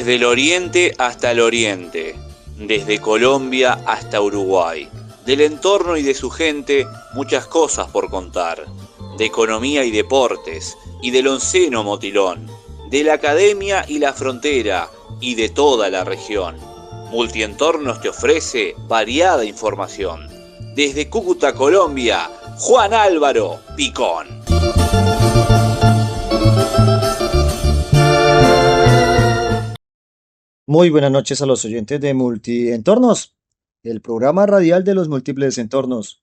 Desde el oriente hasta el oriente, desde Colombia hasta Uruguay, del entorno y de su gente, muchas cosas por contar, de economía y deportes, y del onceno motilón, de la academia y la frontera, y de toda la región. Multientornos te ofrece variada información. Desde Cúcuta, Colombia, Juan Álvaro Picón. Muy buenas noches a los oyentes de Multientornos, el programa radial de los múltiples entornos.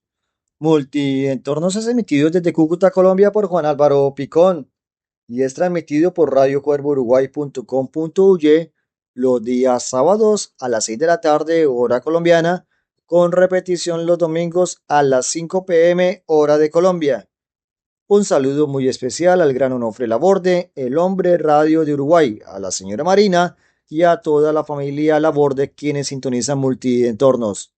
Multientornos es emitido desde Cúcuta, Colombia por Juan Álvaro Picón y es transmitido por radiocuervouruguay.com.uy los días sábados a las 6 de la tarde, hora colombiana, con repetición los domingos a las 5 p.m. hora de Colombia. Un saludo muy especial al gran Onofre Laborde, el hombre radio de Uruguay, a la señora Marina y a toda la familia Laborde quienes sintonizan Multientornos.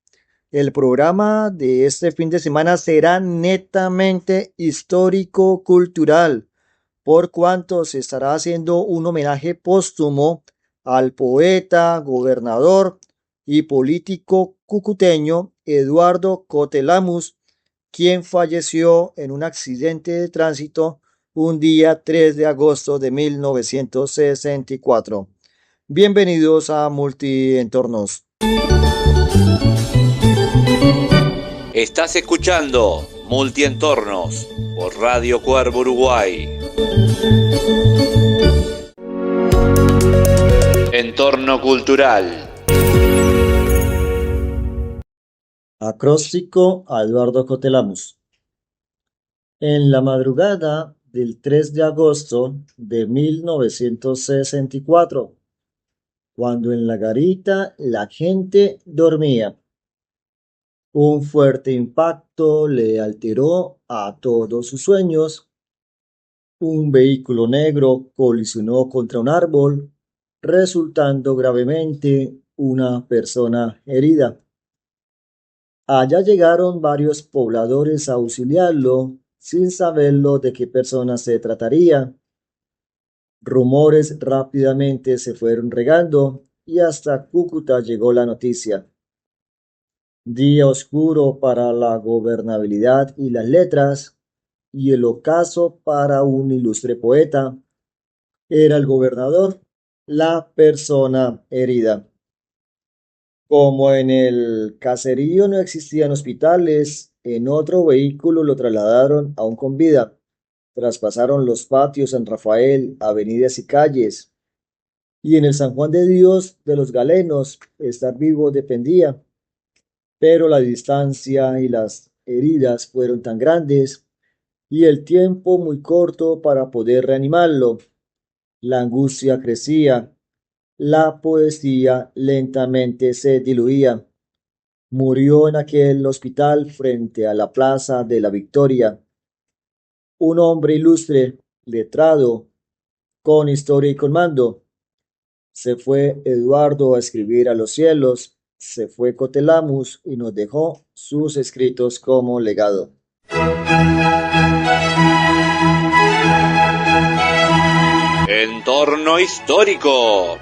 El programa de este fin de semana será netamente histórico-cultural, por cuanto se estará haciendo un homenaje póstumo al poeta, gobernador y político cucuteño Eduardo Cote Lamus, quien falleció en un accidente de tránsito un día 3 de agosto de 1964. Bienvenidos a Multientornos. Estás escuchando Multientornos por Radio Cuervo Uruguay. Entorno cultural. Acróstico a Eduardo Cote Lamus. En la madrugada del 3 de agosto de 1964, cuando en la garita la gente dormía, un fuerte impacto le alteró a todos sus sueños. Un vehículo negro colisionó contra un árbol, resultando gravemente una persona herida. Allá llegaron varios pobladores a auxiliarlo, sin saberlo de qué persona se trataría. Rumores rápidamente se fueron regando y hasta Cúcuta llegó la noticia. Día oscuro para la gobernabilidad y las letras, y el ocaso para un ilustre poeta. Era el gobernador, la persona herida. Como en el caserío no existían hospitales, en otro vehículo lo trasladaron aún con vida. Traspasaron los patios San Rafael, avenidas y calles, y en el San Juan de Dios de los Galenos estar vivo dependía. Pero la distancia y las heridas fueron tan grandes y el tiempo muy corto para poder reanimarlo. La angustia crecía, la poesía lentamente se diluía. Murió en aquel hospital frente a la Plaza de la Victoria. Un hombre ilustre, letrado, con historia y con mando. Se fue Eduardo a escribir a los cielos, se fue Cote Lamus y nos dejó sus escritos como legado. Entorno histórico.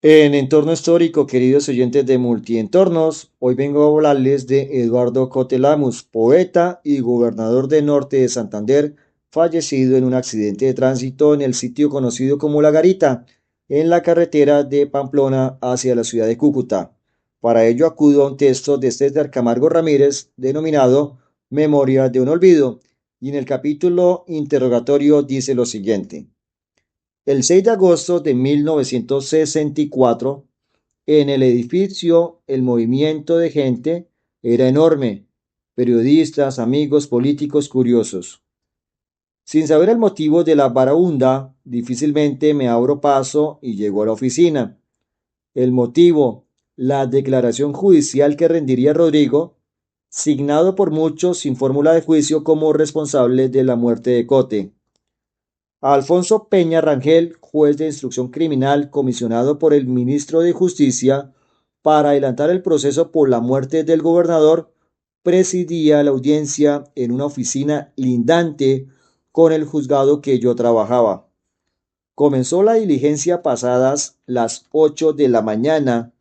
En entorno histórico, queridos oyentes de Multientornos, hoy vengo a hablarles de Eduardo Cote Lamus, poeta y gobernador del norte de Santander, fallecido en un accidente de tránsito en el sitio conocido como La Garita, en la carretera de Pamplona hacia la ciudad de Cúcuta. Para ello acudo a un texto de César Camargo Ramírez, denominado Memoria de un Olvido, y en el capítulo interrogatorio dice lo siguiente. El 6 de agosto de 1964, en el edificio, el movimiento de gente era enorme, periodistas, amigos, políticos, curiosos. Sin saber el motivo de la baraúnda, difícilmente me abro paso y llego a la oficina. El motivo, la declaración judicial que rendiría Rodrigo, signado por muchos sin fórmula de juicio como responsable de la muerte de Cote. A Alfonso Peña Rangel, juez de instrucción criminal comisionado por el ministro de Justicia para adelantar el proceso por la muerte del gobernador, presidía la audiencia en una oficina lindante con el juzgado que yo trabajaba. Comenzó la diligencia pasadas las 8 de la mañana.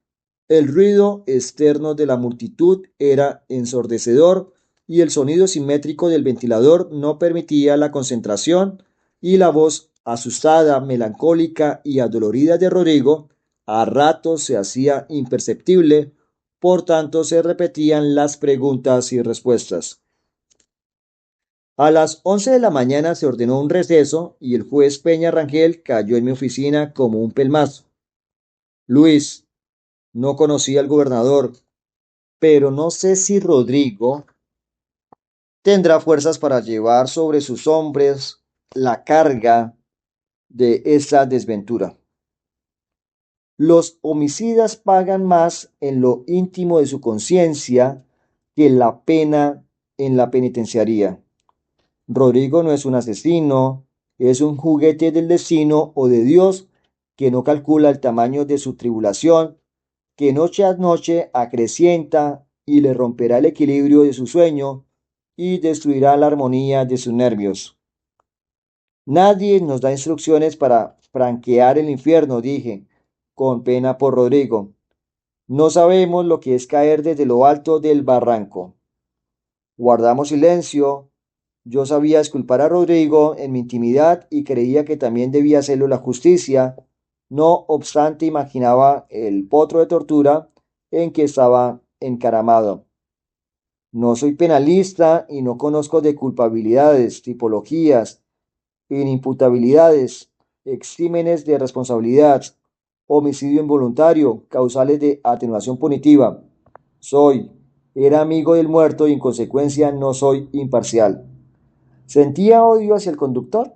El ruido externo de la multitud era ensordecedor y el sonido simétrico del ventilador no permitía la concentración, y la voz asustada, melancólica y adolorida de Rodrigo a ratos se hacía imperceptible, por tanto se repetían las preguntas y respuestas. A las 11 de la mañana se ordenó un receso y el juez Peña Rangel cayó en mi oficina como un pelmazo. Luis, no conocía al gobernador, pero no sé si Rodrigo tendrá fuerzas para llevar sobre sus hombros la carga de esa desventura. Los homicidas pagan más en lo íntimo de su conciencia que la pena en la penitenciaría. Rodrigo no es un asesino, es un juguete del destino o de Dios que no calcula el tamaño de su tribulación, que noche a noche acrecienta y le romperá el equilibrio de su sueño y destruirá la armonía de sus nervios. Nadie nos da instrucciones para franquear el infierno, dije, con pena por Rodrigo. No sabemos lo que es caer desde lo alto del barranco. Guardamos silencio. Yo sabía exculpar a Rodrigo en mi intimidad y creía que también debía hacerlo la justicia. No obstante, imaginaba el potro de tortura en que estaba encaramado. No soy penalista y no conozco de culpabilidades, tipologías, inimputabilidades, exímenes de responsabilidad, homicidio involuntario, causales de atenuación punitiva. Era amigo del muerto y en consecuencia no soy imparcial. ¿Sentía odio hacia el conductor?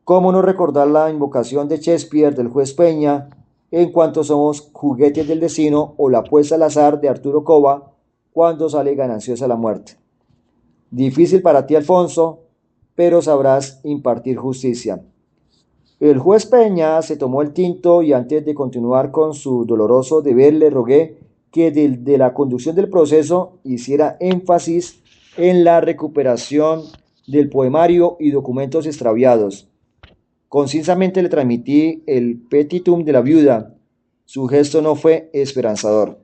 ¿Cómo no recordar la invocación de Shakespeare del juez Peña en cuanto somos juguetes del destino o la apuesta al azar de Arturo Cova cuando sale gananciosa la muerte? Difícil para ti, Alfonso, pero sabrás impartir justicia. El juez Peña se tomó el tinto y antes de continuar con su doloroso deber le rogué que de la conducción del proceso hiciera énfasis en la recuperación del poemario y documentos extraviados. Concisamente le transmití el petitum de la viuda. Su gesto no fue esperanzador.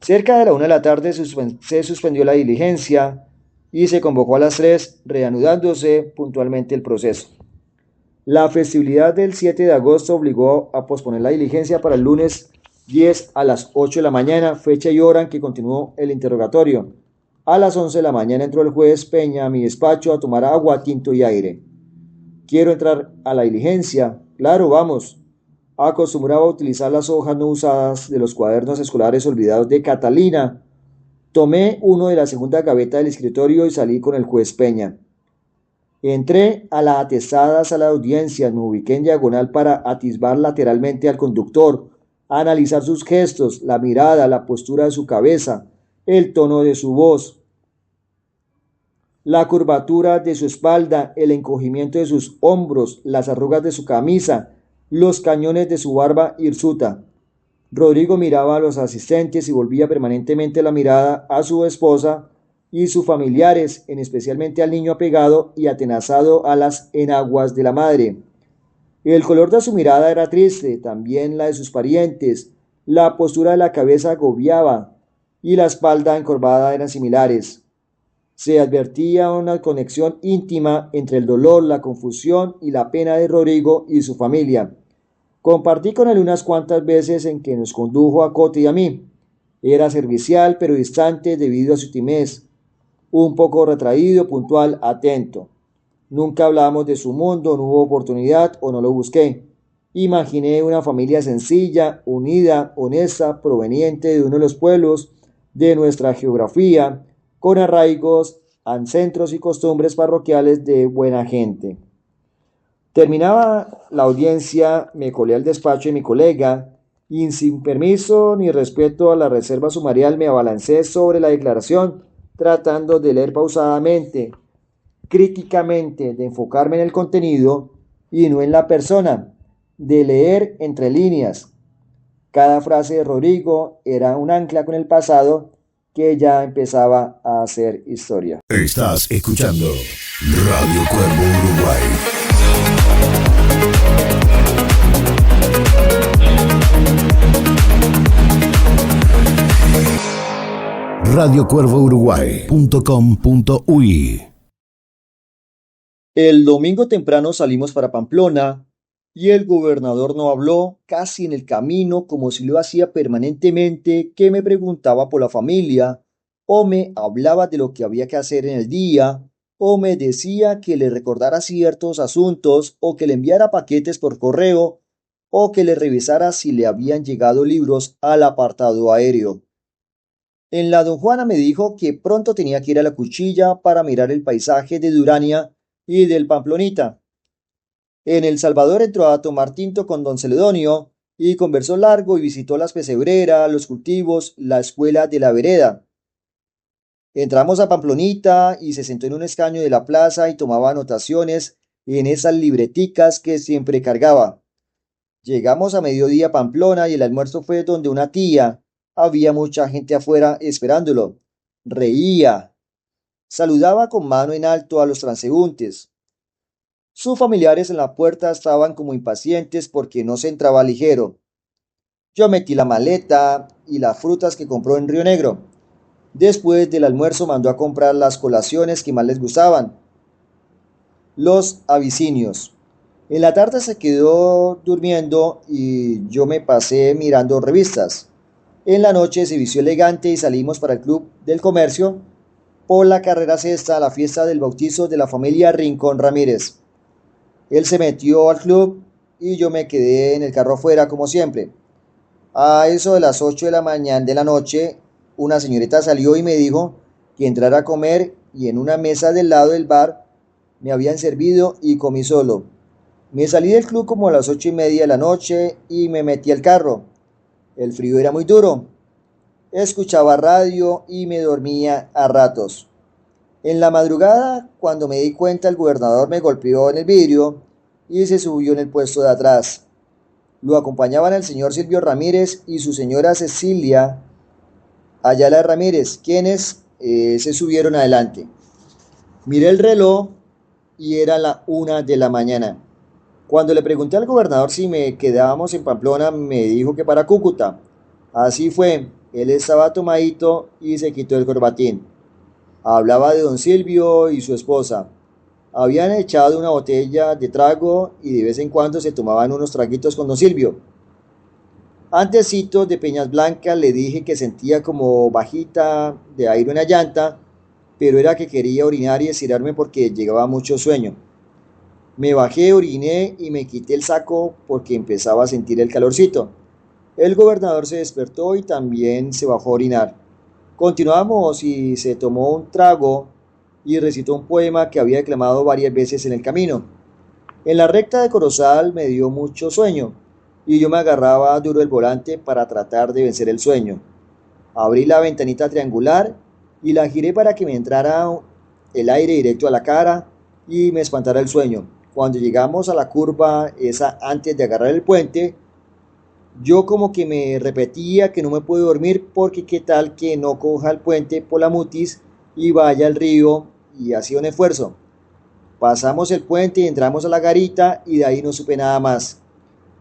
Cerca de la 1 de la tarde se suspendió la diligencia y se convocó a las 3, reanudándose puntualmente el proceso. La festividad del 7 de agosto obligó a posponer la diligencia para el lunes 10 a las 8 de la mañana, fecha y hora en que continuó el interrogatorio. A las 11 de la mañana entró el juez Peña a mi despacho a tomar agua, tinto y aire. Quiero entrar a la diligencia. Claro, vamos. Acostumbraba a utilizar las hojas no usadas de los cuadernos escolares olvidados de Catalina. Tomé uno de la segunda gaveta del escritorio y salí con el juez Peña. Entré a la atestada sala de audiencias, me ubiqué en diagonal para atisbar lateralmente al conductor, analizar sus gestos, la mirada, la postura de su cabeza, el tono de su voz, la curvatura de su espalda, el encogimiento de sus hombros, las arrugas de su camisa, los cañones de su barba hirsuta. Rodrigo miraba a los asistentes y volvía permanentemente la mirada a su esposa y sus familiares, en especialmente al niño apegado y atenazado a las enaguas de la madre. El color de su mirada era triste, también la de sus parientes. La postura de la cabeza agobiaba y la espalda encorvada eran similares. Se advertía una conexión íntima entre el dolor, la confusión y la pena de Rodrigo y su familia. Compartí con él unas cuantas veces en que nos condujo a Cote y a mí. Era servicial pero distante debido a su timidez. Un poco retraído, puntual, atento. Nunca hablamos de su mundo, no hubo oportunidad o no lo busqué. Imaginé una familia sencilla, unida, honesta, proveniente de uno de los pueblos de nuestra geografía, con arraigos, ancestros y costumbres parroquiales de buena gente. Terminaba la audiencia, me colé al despacho de mi colega y sin permiso ni respeto a la reserva sumarial me abalancé sobre la declaración, tratando de leer pausadamente, críticamente, de enfocarme en el contenido y no en la persona, de leer entre líneas. Cada frase de Rodrigo era un ancla con el pasado que ya empezaba a hacer historia. Estás escuchando Radio Cuervo Uruguay. radiocuervouruguay.com.uy. El domingo temprano salimos para Pamplona y el gobernador no habló casi en el camino como si lo hacía permanentemente, que me preguntaba por la familia o me hablaba de lo que había que hacer en el día o me decía que le recordara ciertos asuntos o que le enviara paquetes por correo o que le revisara si le habían llegado libros al apartado aéreo. En la Don Juana me dijo que pronto tenía que ir a la Cuchilla para mirar el paisaje de Durania y del Pamplonita. En El Salvador entró a tomar tinto con don Celedonio y conversó largo y visitó las pesebreras, los cultivos, la escuela de la vereda. Entramos a Pamplonita y se sentó en un escaño de la plaza y tomaba anotaciones en esas libreticas que siempre cargaba. Llegamos a mediodía a Pamplona y el almuerzo fue donde una tía. Había mucha gente afuera esperándolo. Reía. Saludaba con mano en alto a los transeúntes. Sus familiares en la puerta estaban como impacientes porque no se entraba ligero. Yo metí la maleta y las frutas que compró en Río Negro. Después del almuerzo mandó a comprar las colaciones que más les gustaban, los abisinios. En la tarde se quedó durmiendo y yo me pasé mirando revistas. En la noche se vistió elegante y salimos para el Club del Comercio por la carrera sexta a la fiesta del bautizo de la familia Rincón Ramírez. Él se metió al club y yo me quedé en el carro afuera como siempre. A eso de las 8 de la mañana de la noche, una señorita salió y me dijo que entrara a comer y en una mesa del lado del bar me habían servido y comí solo. Me salí del club como a las 8:30 de la noche y me metí al carro. El frío era muy duro. Escuchaba radio y me dormía a ratos. En la madrugada, cuando me di cuenta, el gobernador me golpeó en el vidrio y se subió en el puesto de atrás. Lo acompañaban el señor Silvio Ramírez y su señora Cecilia Ayala Ramírez, quienes se subieron adelante. Miré el reloj y era la 1 de la mañana. Cuando le pregunté al gobernador si me quedábamos en Pamplona, me dijo que para Cúcuta. Así fue, él estaba tomadito y se quitó el corbatín. Hablaba de don Silvio y su esposa. Habían echado una botella de trago y de vez en cuando se tomaban unos traguitos con don Silvio. Antesito de Peñas Blancas le dije que sentía como bajita de aire en la llanta, pero era que quería orinar y estirarme porque llegaba mucho sueño. Me bajé, oriné y me quité el saco porque empezaba a sentir el calorcito. El gobernador se despertó y también se bajó a orinar. Continuamos y se tomó un trago y recitó un poema que había declamado varias veces en el camino. En la recta de Corozal me dio mucho sueño y yo me agarraba duro el volante para tratar de vencer el sueño. Abrí la ventanita triangular y la giré para que me entrara el aire directo a la cara y me espantara el sueño. Cuando llegamos a la curva esa antes de agarrar el puente, yo como que me repetía que no me puedo dormir porque qué tal que no coja el puente por la mutis y vaya al río y hacía un esfuerzo. Pasamos el puente y entramos a la garita y de ahí no supe nada más.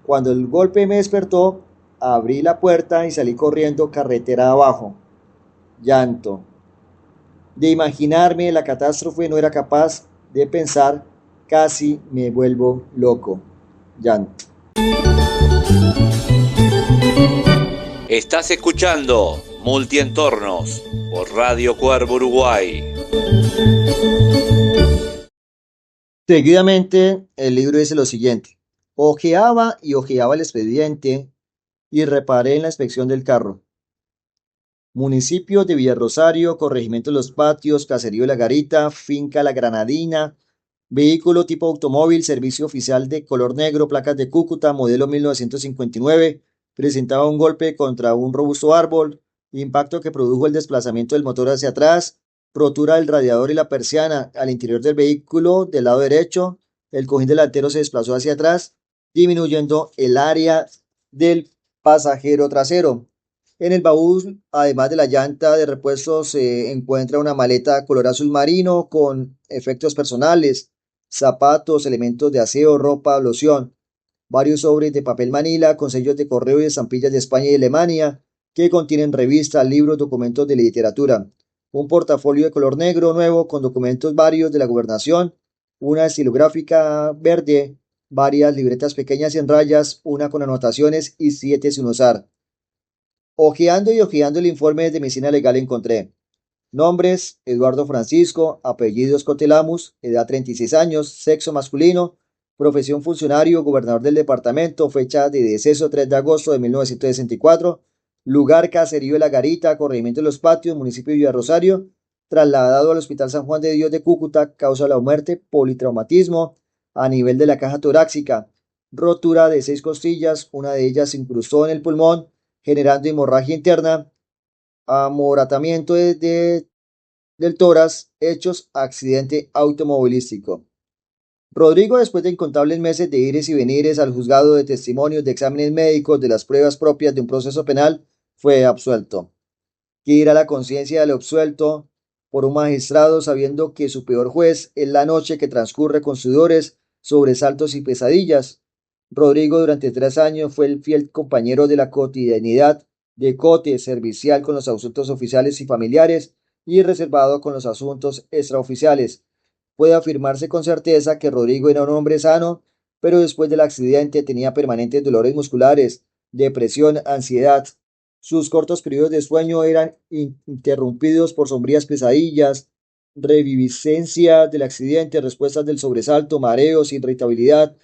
Cuando el golpe me despertó, abrí la puerta y salí corriendo carretera abajo. Llanto. De imaginarme la catástrofe no era capaz de pensar, casi me vuelvo loco. Llanto. Estás escuchando Multientornos por Radio Cuervo Uruguay. Seguidamente, el libro dice lo siguiente. Ojeaba y ojeaba el expediente y reparé en la inspección del carro. Municipio de Villarrosario, corregimiento de los Patios, caserío de la Garita, finca La Granadina, vehículo tipo automóvil, servicio oficial de color negro, placas de Cúcuta, modelo 1959, presentaba un golpe contra un robusto árbol, impacto que produjo el desplazamiento del motor hacia atrás, rotura del radiador y la persiana al interior del vehículo del lado derecho, el cojín delantero se desplazó hacia atrás, disminuyendo el área del pasajero trasero. En el baúl, además de la llanta de repuesto, se encuentra una maleta color azul marino con efectos personales, zapatos, elementos de aseo, ropa, loción, varios sobres de papel manila con sellos de correo y estampillas de España y Alemania, que contienen revistas, libros, documentos de literatura, un portafolio de color negro nuevo con documentos varios de la gobernación, una estilográfica verde, varias libretas pequeñas y en rayas, una con anotaciones y 7 sin usar. Hojeando y hojeando el informe de medicina legal encontré nombres: Eduardo Francisco, apellidos Cotelamus, edad 36 años, sexo masculino, profesión funcionario, gobernador del departamento, fecha de deceso 3 de agosto de 1964, lugar caserío de La Garita, corregimiento de los Patios, municipio de Villarrosario, trasladado al Hospital San Juan de Dios de Cúcuta, causa de la muerte, politraumatismo a nivel de la caja torácica, rotura de 6 costillas, una de ellas se incrustó en el pulmón, generando hemorragia interna, amoratamiento del tórax, hechos accidente automovilístico. Rodrigo, después de incontables meses de ires y venires al juzgado, de testimonios, de exámenes médicos, de las pruebas propias de un proceso penal, fue absuelto. ¿Qué dirá la conciencia del absuelto por un magistrado sabiendo que su peor juez es la noche que transcurre con sudores, sobresaltos y pesadillas? Rodrigo durante 3 años fue el fiel compañero de la cotidianidad de Cote, servicial con los asuntos oficiales y familiares y reservado con los asuntos extraoficiales. Puede afirmarse con certeza que Rodrigo era un hombre sano, pero después del accidente tenía permanentes dolores musculares, depresión, ansiedad. Sus cortos periodos de sueño eran interrumpidos por sombrías pesadillas, reviviscencia del accidente, respuestas del sobresalto, mareos, irritabilidad,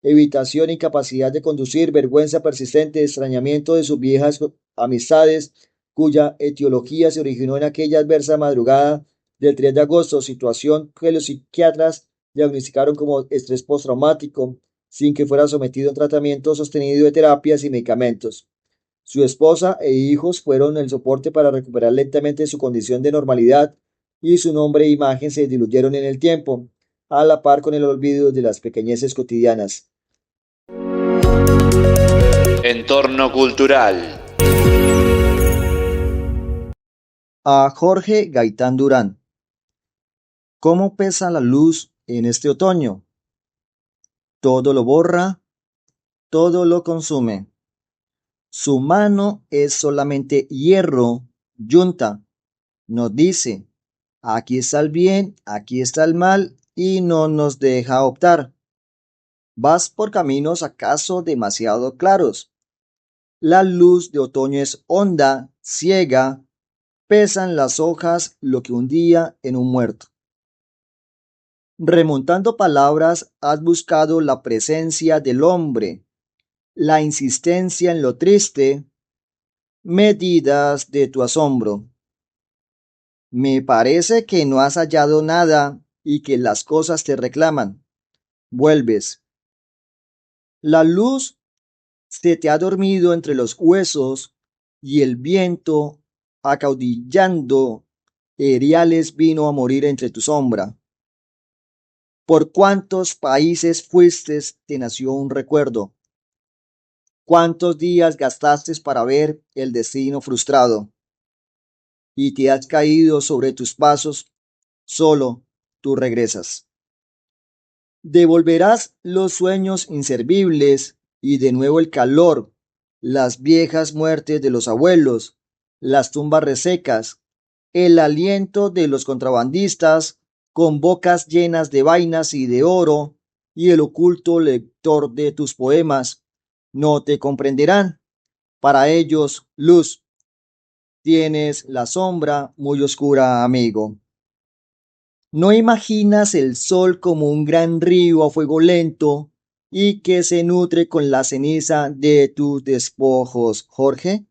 evitación, incapacidad de conducir, vergüenza persistente, extrañamiento de sus viejas amistades, cuya etiología se originó en aquella adversa madrugada del 3 de agosto, situación que los psiquiatras diagnosticaron como estrés postraumático, sin que fuera sometido a un tratamiento sostenido de terapias y medicamentos. Su esposa e hijos fueron el soporte para recuperar lentamente su condición de normalidad y su nombre e imagen se diluyeron en el tiempo, a la par con el olvido de las pequeñeces cotidianas. Entorno cultural. A Jorge Gaitán Durán. ¿Cómo pesa la luz en este otoño? Todo lo borra, todo lo consume. Su mano es solamente hierro, yunta. Nos dice, aquí está el bien, aquí está el mal, y no nos deja optar. Vas por caminos acaso demasiado claros. La luz de otoño es honda, ciega, pesan las hojas lo que un día en un muerto. Remontando palabras, has buscado la presencia del hombre, la insistencia en lo triste, medidas de tu asombro. Me parece que no has hallado nada y que las cosas te reclaman. Vuelves. La luz se te ha dormido entre los huesos y el viento, acaudillando eriales, vino a morir entre tu sombra. ¿Por cuántos países fuiste? Te nació un recuerdo. ¿Cuántos días gastaste para ver el destino frustrado? Y te has caído sobre tus pasos, solo tú regresas. Devolverás los sueños inservibles y de nuevo el calor, las viejas muertes de los abuelos, las tumbas resecas, el aliento de los contrabandistas con bocas llenas de vainas y de oro, y el oculto lector de tus poemas. No te comprenderán. Para ellos, luz. Tienes la sombra muy oscura, amigo. ¿No imaginas el sol como un gran río a fuego lento y que se nutre con la ceniza de tus despojos, Jorge?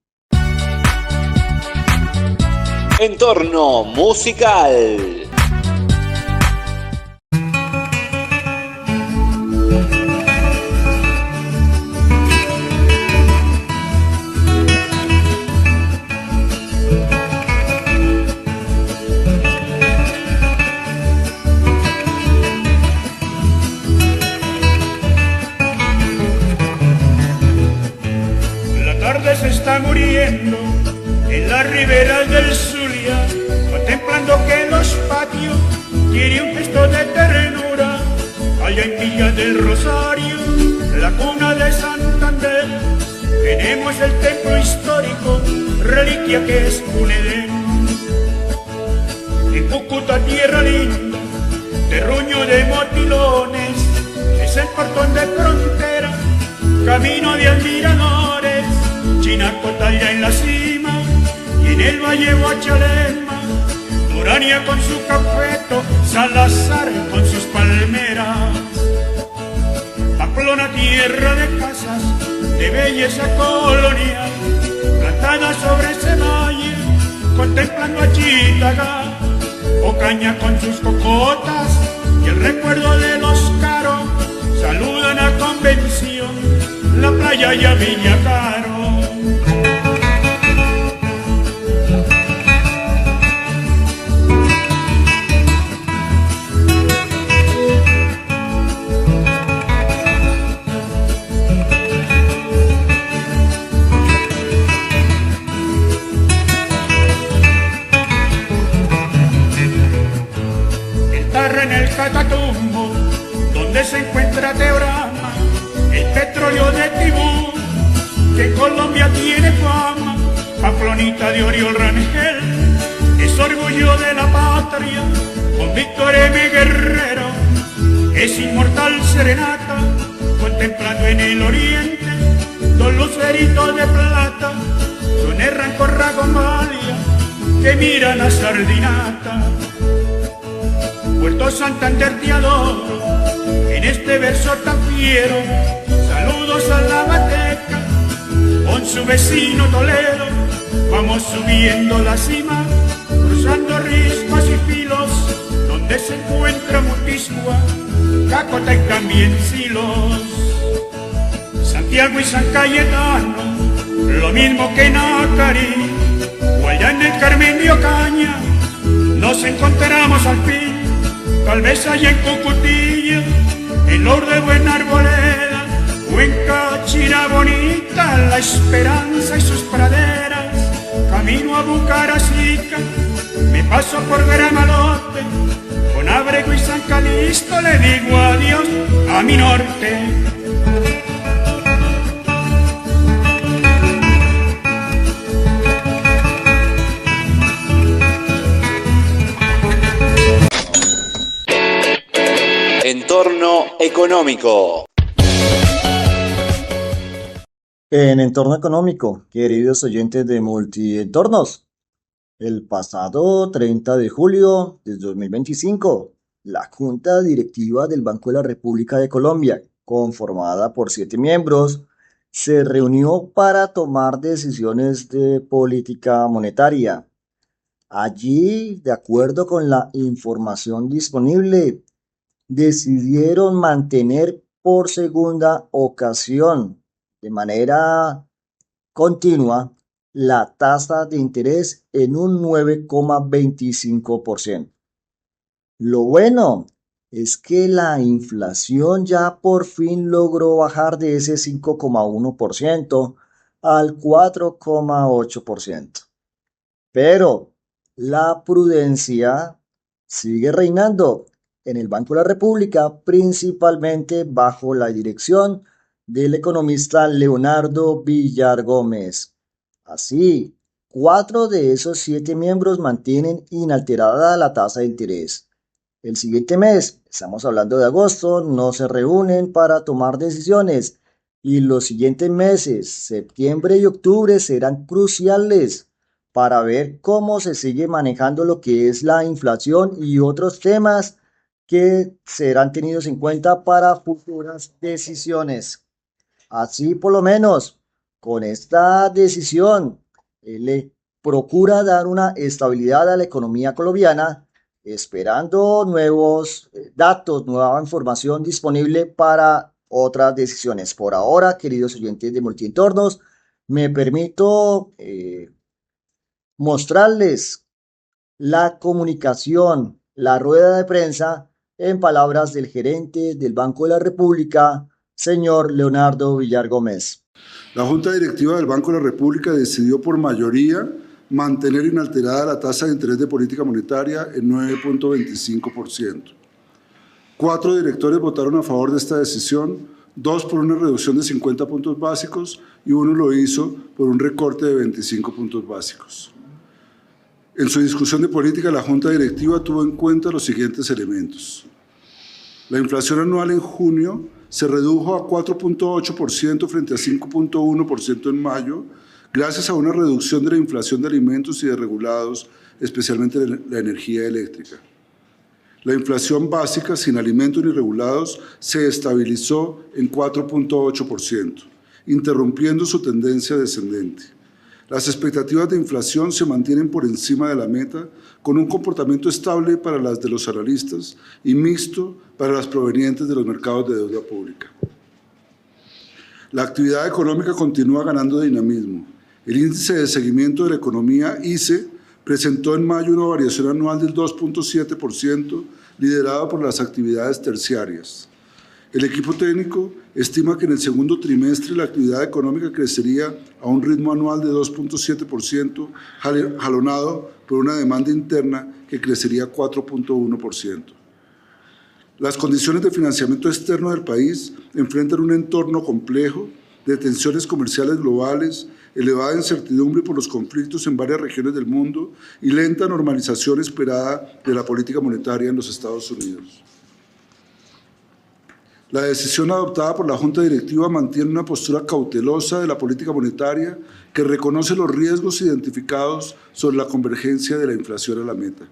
Entorno musical. Se está muriendo en las riberas del Zulia, contemplando que en los patios quiere un gesto de ternura. Allá en Villa del Rosario, la cuna de Santander, tenemos el templo histórico, reliquia que es un Edén. En Cúcuta, tierra linda, terruño de motilones, es el portón de frontera, camino de admiradores. Chinacota ya en la cima, y en el valle Guachalema, Urania con su cafeto, Salazar con sus palmeras. Pamplona, tierra de casas, de belleza colonial, plantada sobre ese valle, contemplando a Chitaga. Ocaña con sus cocotas y el recuerdo de los caros, saludan a Convención, la playa y a Villa Caro. En el Catatumbo, donde se encuentra Teorama, el petróleo de Tibú, que en Colombia tiene fama. Pamplonita de Oriol Rangel, es orgullo de la patria, con Víctor M. Guerrero, es inmortal serenata, contemplando en el oriente dos luceritos de plata, son el Rancor Ragomalia, que miran a Sardinata. Puerto Santander te adoro, en este verso tan fiero, saludos a la Bateca, con su vecino Toledo, vamos subiendo la cima, cruzando riscos y filos, donde se encuentra Mutiscua, Cácota y también Silos. Santiago y San Cayetano, lo mismo que Nacarí, o allá en el Carmen de Ocaña, nos encontramos al fin. Tal vez allá en Cucutilla, en Lourdes de Buena Arboleda, o en Cachira Bonita, La Esperanza y sus praderas. Camino a Bucaracica, me paso por Gramalote, con Abrego y San Calixto le digo adiós a mi norte. Entorno económico. En entorno económico, queridos oyentes de Multientornos, el pasado 30 de julio de 2025, la Junta Directiva del Banco de la República de Colombia, conformada por 7 miembros, se reunió para tomar decisiones de política monetaria. Allí, de acuerdo con la información disponible, decidieron mantener por segunda ocasión, de manera continua, la tasa de interés en un 9,25%. Lo bueno es que la inflación ya por fin logró bajar de ese 5,1% al 4,8%. Pero la prudencia sigue reinando en el Banco de la República, principalmente bajo la dirección del economista Leonardo Villar Gómez. Así, 4 de esos 7 miembros mantienen inalterada la tasa de interés. El siguiente mes, estamos hablando de agosto, no se reúnen para tomar decisiones y los siguientes meses, septiembre y octubre, serán cruciales para ver cómo se sigue manejando lo que es la inflación y otros temas que serán tenidos en cuenta para futuras decisiones. Así, por lo menos, con esta decisión, le procura dar una estabilidad a la economía colombiana, esperando nuevos datos, nueva información disponible para otras decisiones. Por ahora, queridos oyentes de Multientornos, me permito mostrarles la comunicación, la rueda de prensa, en palabras del gerente del Banco de la República, señor Leonardo Villar Gómez. La Junta Directiva del Banco de la República decidió por mayoría mantener inalterada la tasa de interés de política monetaria en 9,25%. 4 directores votaron a favor de esta decisión, 2 por una reducción de 50 puntos básicos y 1 lo hizo por un recorte de 25 puntos básicos. En su discusión de política, la Junta Directiva tuvo en cuenta los siguientes elementos. La inflación anual en junio se redujo a 4.8% frente a 5.1% en mayo, gracias a una reducción de la inflación de alimentos y de regulados, especialmente la energía eléctrica. La inflación básica, sin alimentos ni regulados, se estabilizó en 4.8%, interrumpiendo su tendencia descendente. Las expectativas de inflación se mantienen por encima de la meta, con un comportamiento estable para las de los analistas y mixto para las provenientes de los mercados de deuda pública. La actividad económica continúa ganando dinamismo. El índice de seguimiento de la economía, ICE, presentó en mayo una variación anual del 2.7%, liderado por las actividades terciarias. El equipo técnico estima que en el segundo trimestre la actividad económica crecería a un ritmo anual de 2.7%, jalonado por una demanda interna que crecería 4.1%. Las condiciones de financiamiento externo del país enfrentan un entorno complejo de tensiones comerciales globales, elevada incertidumbre por los conflictos en varias regiones del mundo y lenta normalización esperada de la política monetaria en los Estados Unidos. La decisión adoptada por la Junta Directiva mantiene una postura cautelosa de la política monetaria que reconoce los riesgos identificados sobre la convergencia de la inflación a la meta.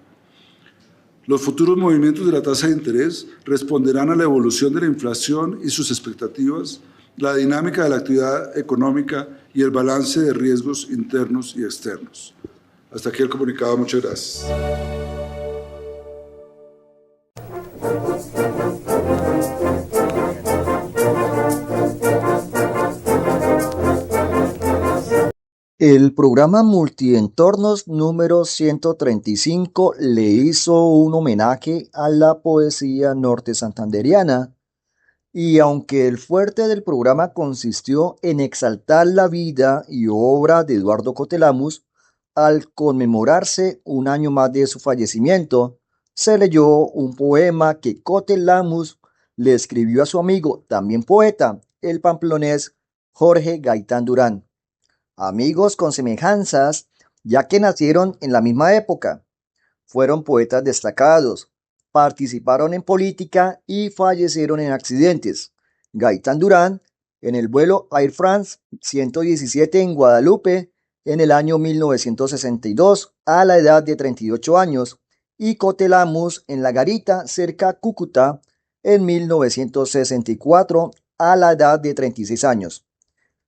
Los futuros movimientos de la tasa de interés responderán a la evolución de la inflación y sus expectativas, la dinámica de la actividad económica y el balance de riesgos internos y externos. Hasta aquí el comunicado. Muchas gracias. El programa Multientornos número 135 le hizo un homenaje a la poesía norte santanderiana, y aunque el fuerte del programa consistió en exaltar la vida y obra de Eduardo Cotelamus, al conmemorarse un año más de su fallecimiento, se leyó un poema que Cotelamus le escribió a su amigo, también poeta, el pamplonés Jorge Gaitán Durán. Amigos con semejanzas, ya que nacieron en la misma época. Fueron poetas destacados, participaron en política y fallecieron en accidentes. Gaitán Durán, en el vuelo Air France 117 en Guadalupe, en el año 1962, a la edad de 38 años, y Cotelamus en La Garita, cerca de Cúcuta, en 1964, a la edad de 36 años.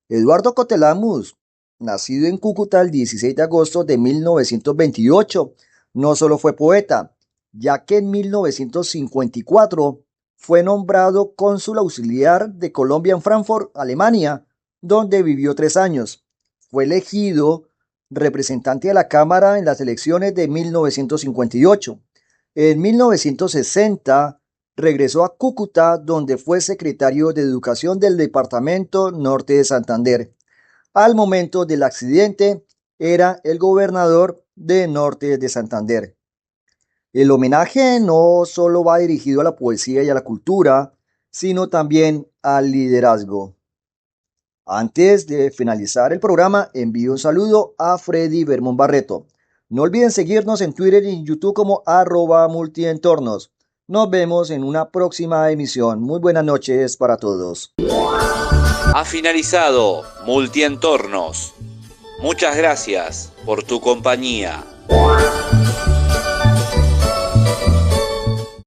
Eduardo Cotelamus, nacido en Cúcuta el 16 de agosto de 1928, no solo fue poeta, ya que en 1954 fue nombrado cónsul auxiliar de Colombia en Frankfurt, Alemania, donde vivió 3 años. Fue elegido representante de la Cámara en las elecciones de 1958. En 1960 regresó a Cúcuta, donde fue secretario de Educación del Departamento Norte de Santander. Al momento del accidente, era el gobernador de Norte de Santander. El homenaje no solo va dirigido a la poesía y a la cultura, sino también al liderazgo. Antes de finalizar el programa, envío un saludo a Freddy Vermón Barreto. No olviden seguirnos en Twitter y en YouTube como @multientornos. Nos vemos en una próxima emisión. Muy buenas noches para todos. Ha finalizado Multientornos. Muchas gracias por tu compañía.